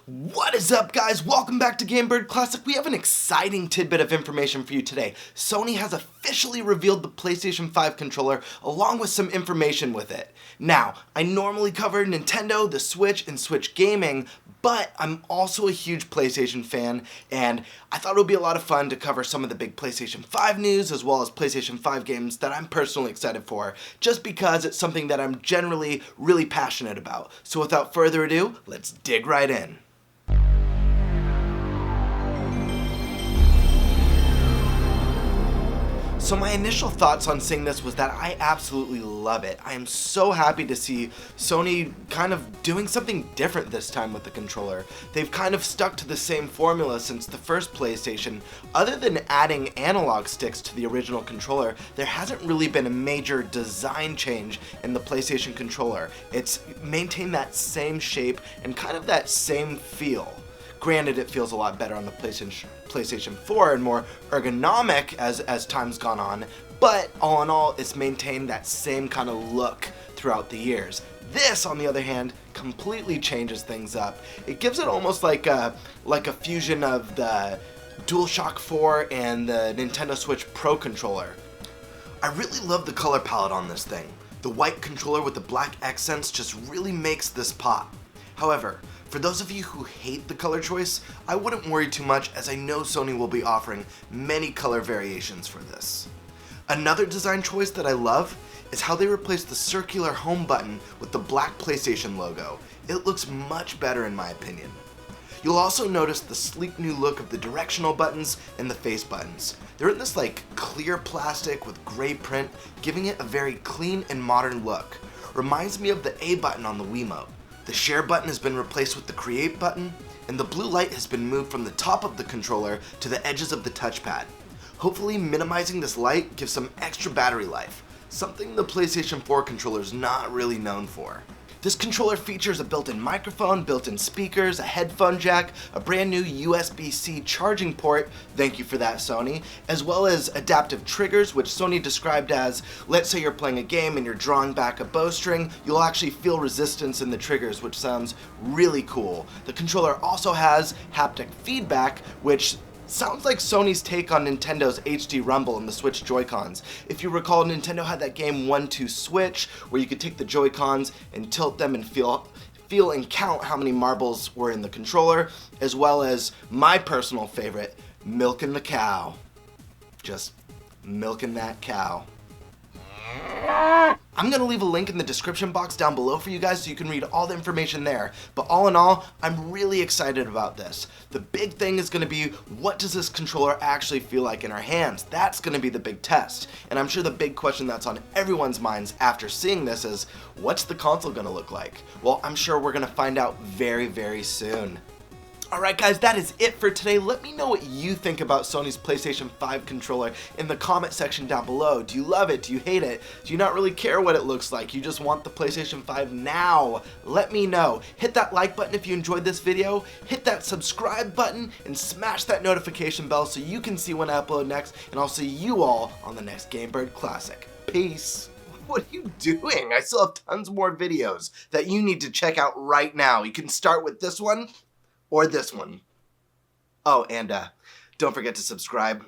What is up, guys? Welcome back to Gamebird Classic. We have an exciting tidbit of information for you today. Sony has officially revealed the PlayStation 5 controller along with some information with it. Now, I normally cover Nintendo, the Switch, and Switch gaming, but I'm also a huge PlayStation fan, and I thought it would be a lot of fun to cover some of the big PlayStation 5 news as well as PlayStation 5 games that I'm personally excited for, just because it's something that I'm generally really passionate about. So without further ado, let's dig right in. So my initial thoughts on seeing this was that I absolutely love it. I am so happy to see Sony kind of doing something different this time with the controller. They've kind of stuck to the same formula since the first PlayStation. Other than adding analog sticks to the original controller, there hasn't really been a major design change in the PlayStation controller. It's maintained that same shape and kind of that same feel. Granted, it feels a lot better on the PlayStation 4 and more ergonomic as time's gone on, but all in all, it's maintained that same kind of look throughout the years. This, on the other hand, completely changes things up. It gives it almost like a fusion of the DualShock 4 and the Nintendo Switch Pro controller. I really love the color palette on this thing. The white controller with the black accents just really makes this pop. However, for those of you who hate the color choice, I wouldn't worry too much as I know Sony will be offering many color variations for this. Another design choice that I love is how they replaced the circular home button with the black PlayStation logo. It looks much better in my opinion. You'll also notice the sleek new look of the directional buttons and the face buttons. They're in this clear plastic with gray print, giving it a very clean and modern look. Reminds me of the A button on the Wiimote. The share button has been replaced with the create button, and the blue light has been moved from the top of the controller to the edges of the touchpad. Hopefully minimizing this light gives some extra battery life, something the PlayStation 4 controller is not really known for. This controller features a built-in microphone, built-in speakers, a headphone jack, a brand new USB-C charging port, thank you for that Sony, as well as adaptive triggers, which Sony described as, let's say you're playing a game and you're drawing back a bowstring, you'll actually feel resistance in the triggers, which sounds really cool. The controller also has haptic feedback, which sounds like Sony's take on Nintendo's HD Rumble and the Switch Joy-Cons. If you recall, Nintendo had that game 1-2 Switch, where you could take the Joy-Cons and tilt them and feel and count how many marbles were in the controller, as well as my personal favorite, milking the cow. Just milking that cow. I'm going to leave a link in the description box down below for you guys so you can read all the information there. But all in all, I'm really excited about this. The big thing is going to be, what does this controller actually feel like in our hands? That's going to be the big test. And I'm sure the big question that's on everyone's minds after seeing this is, what's the console going to look like? Well, I'm sure we're going to find out very, very soon. Alright guys, that is it for today. Let me know what you think about Sony's PlayStation 5 controller in the comment section down below. Do you love it? Do you hate it? Do you not really care what it looks like? You just want the PlayStation 5 now? Let me know. Hit that like button if you enjoyed this video, hit that subscribe button, and smash that notification bell so you can see when I upload next, and I'll see you all on the next Gamebird Classic. Peace. What are you doing? I still have tons more videos that you need to check out right now. You can start with this one, or this one. Oh, and don't forget to subscribe.